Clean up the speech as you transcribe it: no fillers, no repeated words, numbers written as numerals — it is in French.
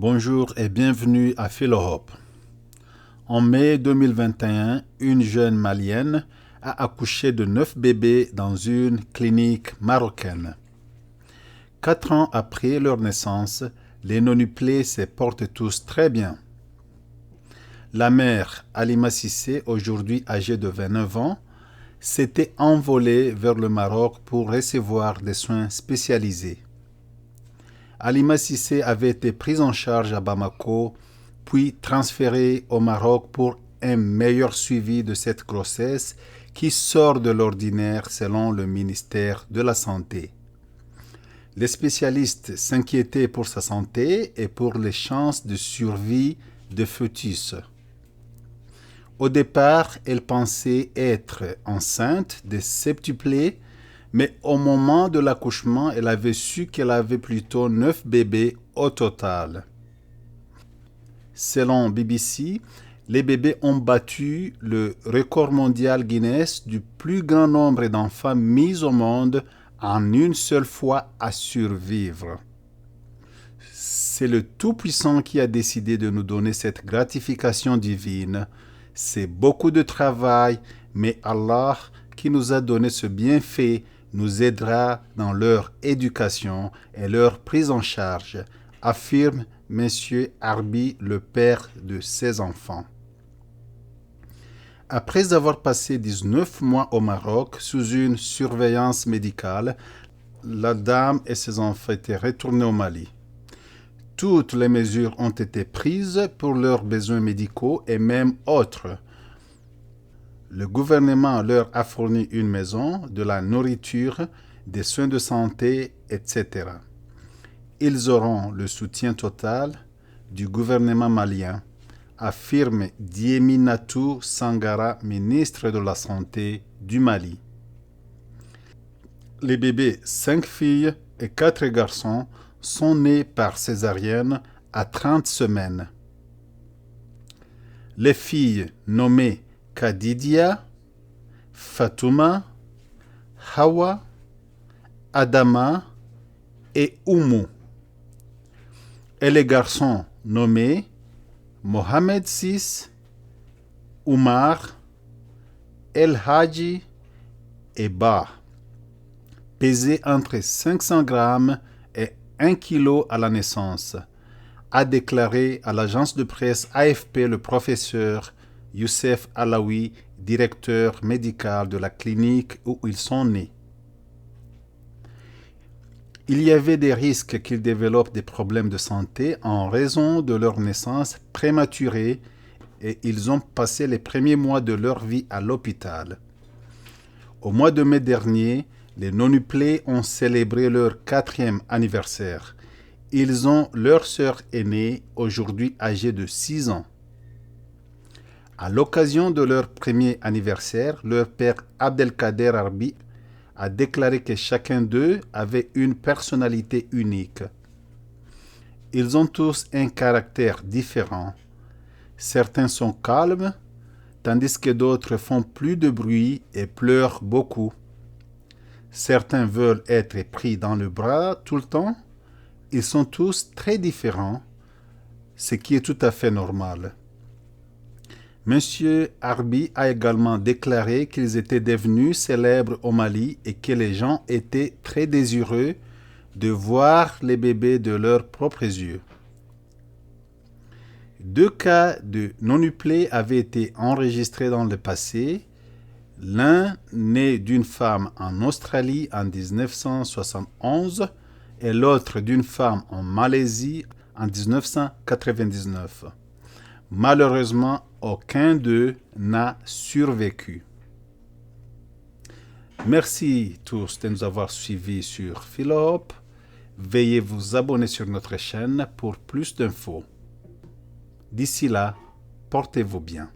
Bonjour et bienvenue à Philohope. En mai 2021, une jeune malienne a accouché de 9 bébés dans une clinique marocaine. 4 ans après leur naissance, les nonuplés se portent tous très bien. La mère, Halima Cissé, aujourd'hui âgée de 29 ans, s'était envolée vers le Maroc pour recevoir des soins spécialisés. Halima Cissé avait été prise en charge à Bamako, puis transférée au Maroc pour un meilleur suivi de cette grossesse qui sort de l'ordinaire selon le ministère de la Santé. Les spécialistes s'inquiétaient pour sa santé et pour les chances de survie de fœtus. Au départ, elle pensait être enceinte de septuplés, mais au moment de l'accouchement, elle avait su qu'elle avait plutôt 9 bébés au total. Selon BBC, les bébés ont battu le record mondial Guinness du plus grand nombre d'enfants mis au monde en une seule fois à survivre. C'est le Tout-Puissant qui a décidé de nous donner cette gratification divine. C'est beaucoup de travail, mais Allah qui nous a donné ce bienfait nous aidera dans leur éducation et leur prise en charge, affirme M. Arbi, le père de ses enfants. Après avoir passé 19 mois au Maroc sous une surveillance médicale, la dame et ses enfants étaient retournés au Mali. Toutes les mesures ont été prises pour leurs besoins médicaux et même autres. Le gouvernement leur a fourni une maison, de la nourriture, des soins de santé, etc. Ils auront le soutien total du gouvernement malien, affirme Dieminatou Sangara, ministre de la Santé du Mali. Les bébés, 5 filles et 4 garçons, sont nés par césarienne à 30 semaines. Les filles nommées Khadidia, Fatouma, Hawa, Adama et Oumou. Et les garçons nommés Mohamed VI, Oumar, El Hadji et Ba, pesés entre 500 grammes et 1 kg à la naissance, a déclaré à l'agence de presse AFP le professeur Youssef Alaoui, directeur médical de la clinique où ils sont nés. Il y avait des risques qu'ils développent des problèmes de santé en raison de leur naissance prématurée et ils ont passé les premiers mois de leur vie à l'hôpital. Au mois de mai dernier, les nonuplés ont célébré leur 4e anniversaire. Ils ont leur sœur aînée, aujourd'hui âgée de 6 ans. À l'occasion de leur premier anniversaire, leur père Abdelkader Arbi a déclaré que chacun d'eux avait une personnalité unique. Ils ont tous un caractère différent. Certains sont calmes, tandis que d'autres font plus de bruit et pleurent beaucoup. Certains veulent être pris dans le bras tout le temps. Ils sont tous très différents, ce qui est tout à fait normal. Monsieur Arbi a également déclaré qu'ils étaient devenus célèbres au Mali et que les gens étaient très désireux de voir les bébés de leurs propres yeux. 2 cas de nonuplés avaient été enregistrés dans le passé. L'un né d'une femme en Australie en 1971 et l'autre d'une femme en Malaisie en 1999. Malheureusement, aucun d'eux n'a survécu. Merci tous de nous avoir suivis sur Philohope. Veuillez vous abonner sur notre chaîne pour plus d'infos. D'ici là, portez-vous bien.